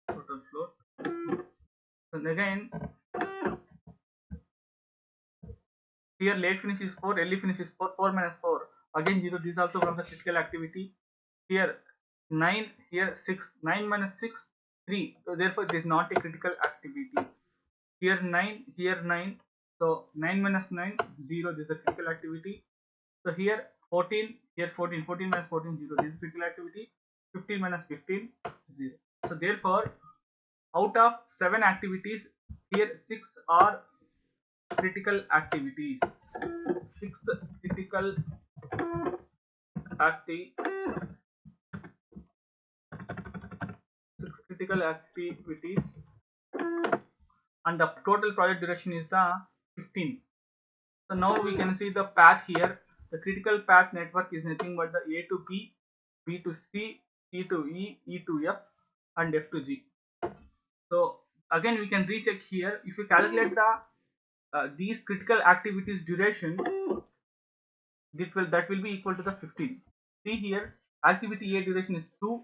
total float. So again Here late finish is 4, early finish is 4, 4 minus 4. Again 0, this is also from the critical activity. Here 9, here 6, 9 minus 6, 3. So therefore this is not a critical activity. Here 9, here 9. So 9 minus 9, 0, this is the critical activity. So here 14, here 14, 14 minus 14, 0, this is critical activity. 15 minus 15, 0. So therefore, out of 7 activities, here 6 are critical activities. 6 critical acti 6 critical activities, and the total project duration is the 15. So now we can see the path here. The critical path network is nothing but the A to B, B to C, C to E, E to F, and F to G. So again we can recheck here. If you calculate the these critical activities duration, that will be equal to the 15. See here, activity A duration is 2,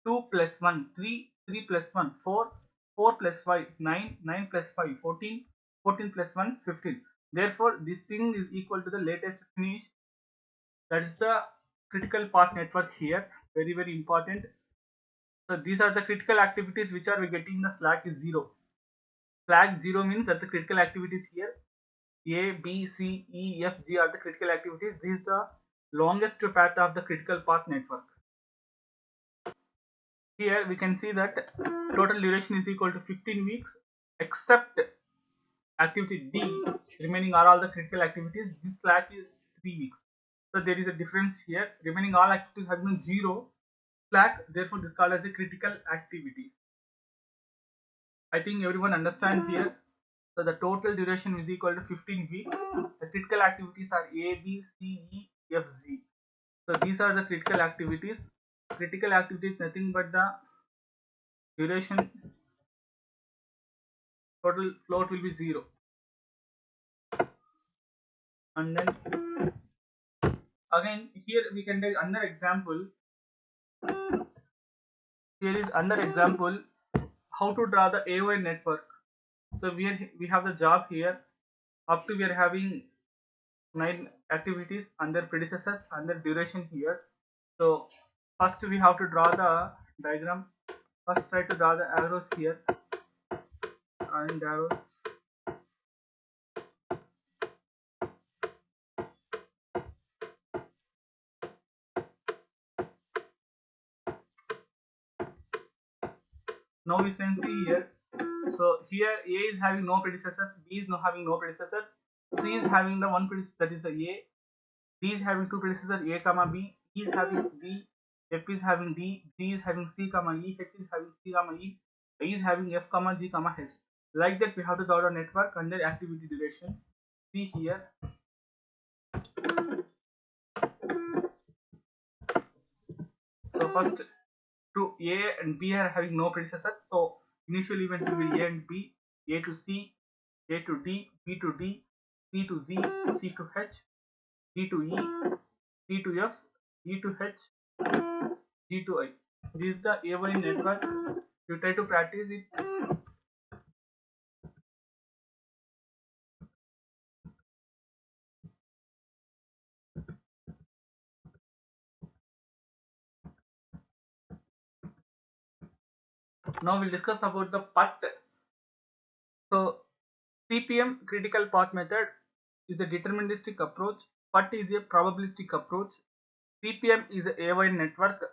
2 plus 1, 3, 3 plus 1, 4, 4 plus 5, 9, 9 plus 5, 14, 14 plus 1, 15. Therefore, this thing is equal to the latest finish. That is the critical path network here. Very, very important. So these are the critical activities which are we getting the slack is 0. Slack 0 means that the critical activities here A, B, C, E, F, G are the critical activities. This is the longest path of the critical path network. Here we can see that total duration is equal to 15 weeks, except activity D, remaining are all the critical activities. This slack is 3 weeks. So there is a difference here. Remaining all activities have been 0 slack, therefore this is called as a critical activities. I think everyone understands here. So the total duration is equal to 15 weeks. The critical activities are A, B, C, E, F, G. So these are the critical activities. Critical activities nothing but the duration, total float will be 0. And then again here we can take another example. Here is another example how to draw the AOI network. So we have the job here. Up to we are having 9 activities and their predecessors and their duration here. So first we have to draw the diagram. First try to draw the arrows here and arrows. Now we can see here. So here A is having no predecessors, B is not having no predecessors, C is having the one predecessor, that is the A. D is having two predecessors, A comma B. E is having D. F is having D. G is having C comma E. H is having C comma E. I is having F comma G comma H. Like that we have to draw a network under activity duration. See here. So first, to A and B are having no predecessor. So initial event will be A and B, A to C, A to D, B to D, C to Z, C to H, D to E, C to F, E to H, G to I. This is the AOI network. You try to practice it. Now we'll discuss about the PERT. So CPM, critical path method, is a deterministic approach. PERT is a probabilistic approach. CPM is a AOI network.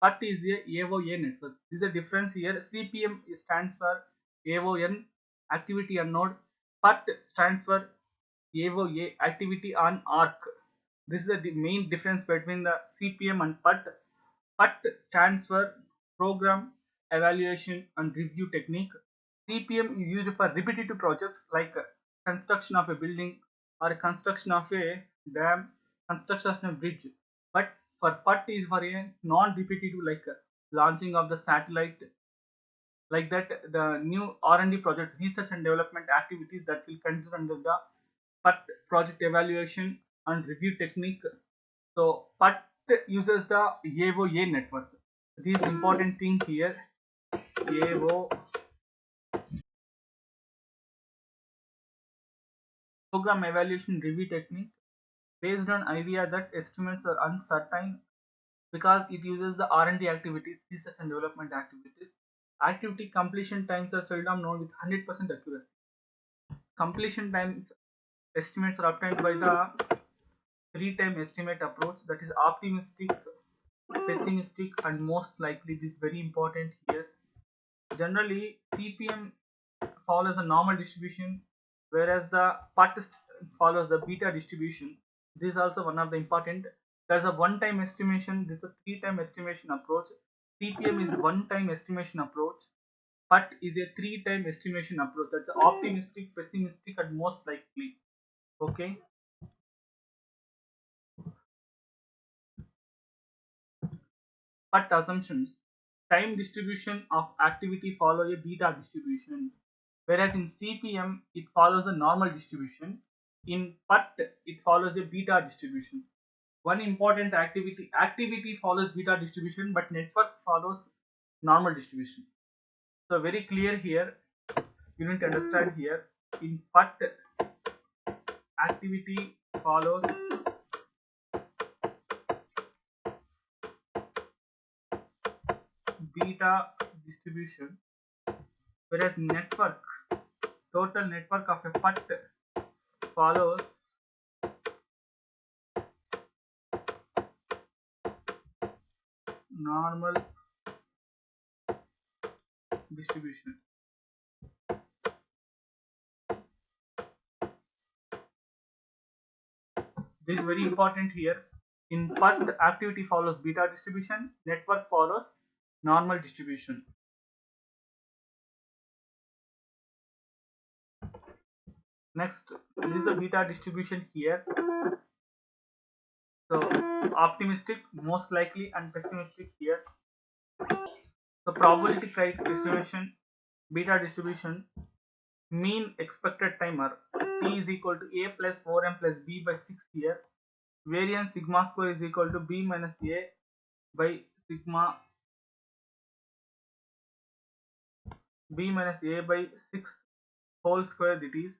PERT is a AOA network. This is a difference here. CPM stands for AON, activity on node. PERT stands for AOA, activity on arc. This is the main difference between the CPM and PERT. PERT stands for Program Evaluation and Review Technique. CPM is used for repetitive projects like construction of a building or construction of a dam, construction of a bridge. But for PERT is for a non-repetitive like launching of the satellite, like that the new R&D projects, research and development activities that will consider under the PERT project evaluation and review technique. So PERT uses the AOA network. This important thing here, AOA. program evaluation review technique based on idea that estimates are uncertain because it uses the R&D activities, research and development activities. Activity completion times are seldom known with 100% accuracy. Completion times estimates are obtained by the three-time estimate approach, that is optimistic, pessimistic, and most likely. This is very important here. Generally, CPM follows a normal distribution, whereas the PERT follows the beta distribution. This is also one of the important. There's a one-time estimation. This is a three-time estimation approach. CPM is one-time estimation approach. PERT is a three-time estimation approach. That's optimistic, pessimistic, and most likely. Okay. But assumptions. Time distribution of activity follow a beta distribution, whereas in CPM it follows a normal distribution. In PERT it follows a beta distribution. One important activity follows beta distribution, but network follows normal distribution. So very clear here. You need to understand here. In PERT, activity follows beta distribution, whereas total network of a PERT follows normal distribution. This is very important here. In PERT, activity follows beta distribution, network follows normal distribution. Next, this is the beta distribution here. So optimistic, most likely, and pessimistic here. So probability type distribution, beta distribution, mean expected timer t is equal to a plus 4m plus b by 6 here. Variance sigma square is equal to b minus a by sigma b minus a by 6 whole square, that is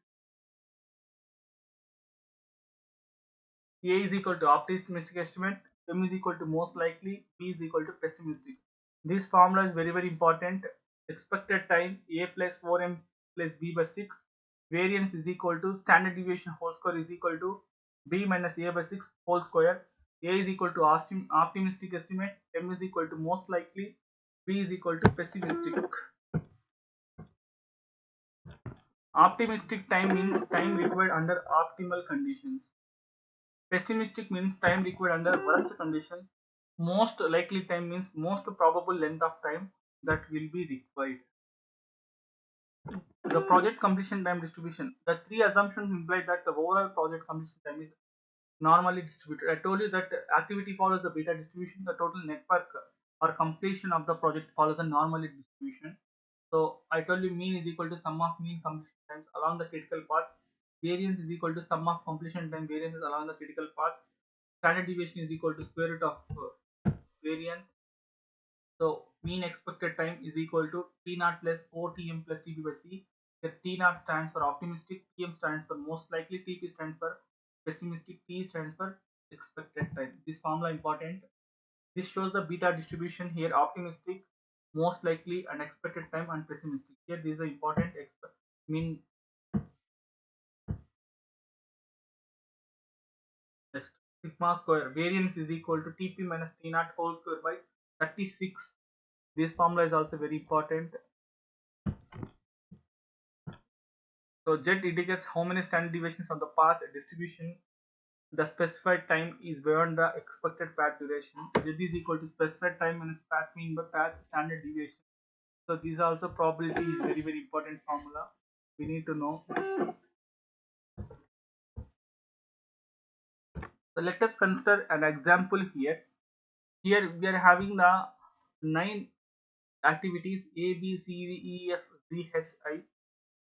a is equal to optimistic estimate, m is equal to most likely, b is equal to pessimistic. This formula is very important. Expected time a plus 4m plus b by 6, variance is equal to standard deviation whole square is equal to b minus a by 6 whole square. A is equal to optimistic estimate, m is equal to most likely, b is equal to pessimistic. Optimistic time means time required under optimal conditions. Pessimistic means time required under worst conditions. Most likely time means most probable length of time that will be required. The project completion time distribution. The three assumptions imply that the overall project completion time is normally distributed. I told you that activity follows the beta distribution. The total network or completion of the project follows a normally distribution. So I told you mean is equal to sum of mean completion times along the critical path. Variance is equal to sum of completion time variances along the critical path. Standard deviation is equal to square root of variance. So mean expected time is equal to T naught plus 4Tm plus Tp by C. Here T naught stands for optimistic, Tm stands for most likely, Tp stands for pessimistic, T stands for expected time. This formula important. This shows the beta distribution here: optimistic, most likely, and expected time, and pessimistic. Here this is the important mean. Next, sigma square variance is equal to Tp minus T naught whole square by 36. This formula is also very important. So jet indicates how many standard deviations of the path distribution the specified time is beyond the expected path duration. Z is equal to specified time minus path mean by path standard deviation. So these also probability is very important formula. We need to know. So let us consider an example here. Here we are having the 9 activities A, B, C, D, E, F, G, H, I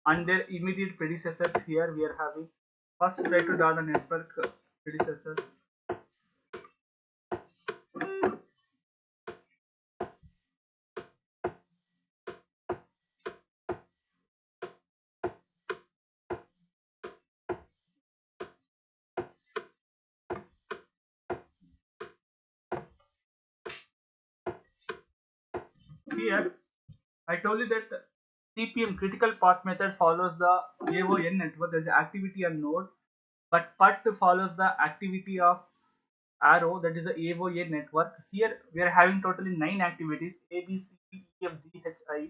and their immediate predecessors. Here we are having first try to draw the network predecessors. here I told you that CPM critical path method follows the AON network. There is activity on node, but PERT follows the activity of arrow, that is the AON network. Here we are having totally 9 activities A, B, C, D, E, F, G, H, I.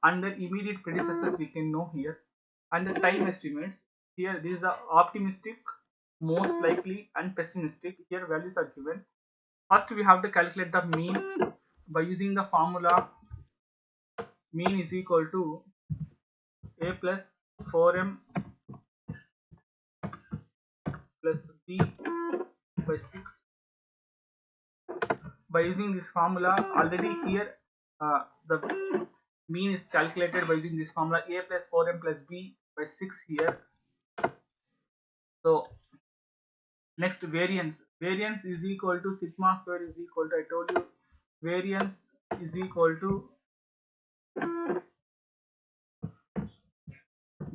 Under immediate predecessors we can know here. And the time estimates, here this is the optimistic, most likely and pessimistic. Here values are given. First we have to calculate the mean by using the formula mean is equal to A plus 4m plus B by 6. By using this formula, already here the mean is calculated by using this formula A plus 4m plus B by 6 here. So next variance. Variance is equal to sigma square is equal to, I told you, variance is equal to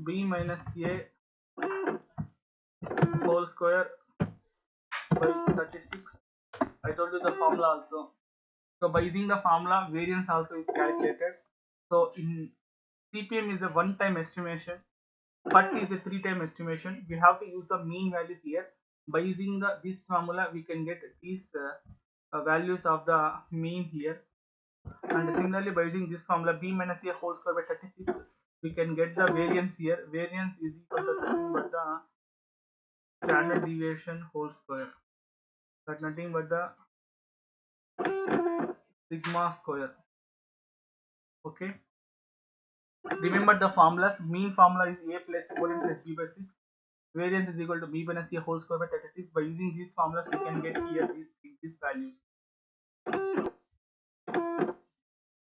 B minus A whole square by 36. I told you the formula also. So by using the formula, variance also is calculated. So in CPM is a one-time estimation, PERT is a three-time estimation. We have to use the mean value here. By using this formula, we can get these values of the mean here. And similarly, by using this formula B minus A whole square by 36, we can get the variance here. Variance is equal to nothing but the standard deviation whole square. But nothing but the sigma square. Okay. Remember the formulas. Mean formula is A plus 4m plus B by 6. Variance is equal to B minus A whole square by 36. By using these formulas, we can get here these values.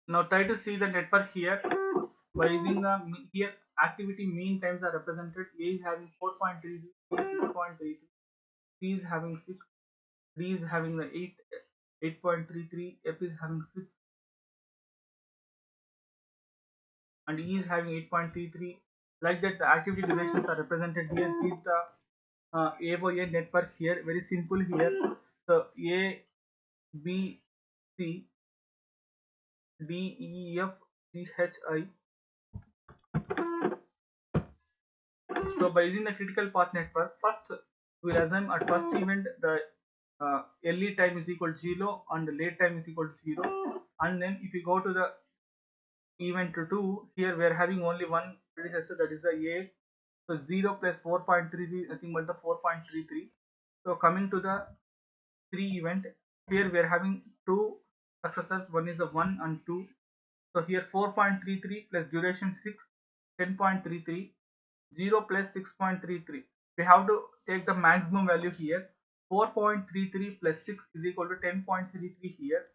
Now try to see the network here. By using the here activity mean times are represented. A is having 4.32, B is 6.32, C is having 6, D is having the 8.33, F is having 6, and E is having 8.33. Like that, the activity durations are represented here. This is the AON network here. Very simple here. So A, B, C, D, E, F, G, H, I. So by using the critical path network, first we will assume at first event the early time is equal to 0 and the late time is equal to 0. And then if you go to the event 2, here we are having only one predecessor, that is the A. So 0 plus 4.33, nothing but the 4.33. So coming to the 3 event, here we are having two successors, one is the 1 and 2. So here 4.33 plus duration 6, 10.33, 0 plus 6.33. We have to take the maximum value here. 4.33 plus 6 is equal to 10.33 here.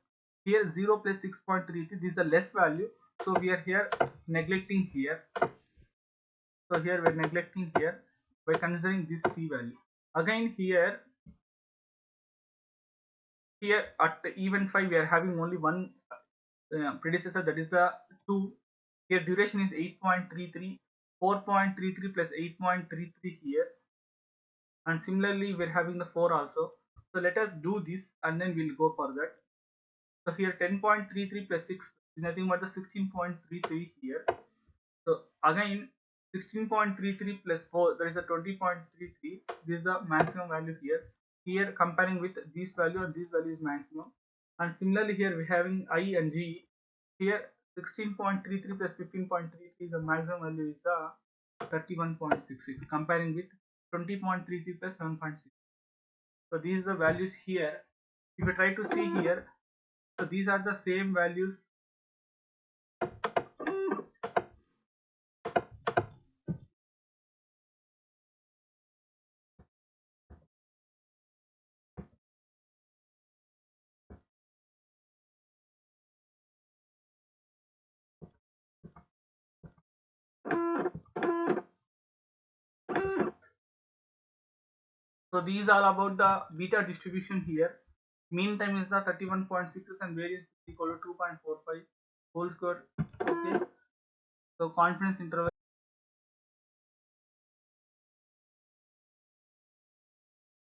Here 0 plus 6.33, this is the less value. So we are here neglecting here. So here we are neglecting here by considering this C value. Again here at the event 5 we are having only one predecessor, that is the 2. Here duration is 8.33, 4.33 plus 8.33 here, and similarly we are having the 4 also. So let us do this and then we'll go for that. So here 10.33 plus 6 is nothing but the 16.33 here. So again 16.33 plus 4, there is a 20.33. This is the maximum value here. Here comparing with this value, and this value is maximum. And similarly here we are having I and G. Here 16.33 plus 15.33 is the maximum value is the 31.66, comparing with 20.33 plus 7.6. So these are the values here. If you try to see here, so these are the same values. So these are about the beta distribution here. Mean time is the 31.6 and variance is equal to 2.45 whole square. Okay. So confidence interval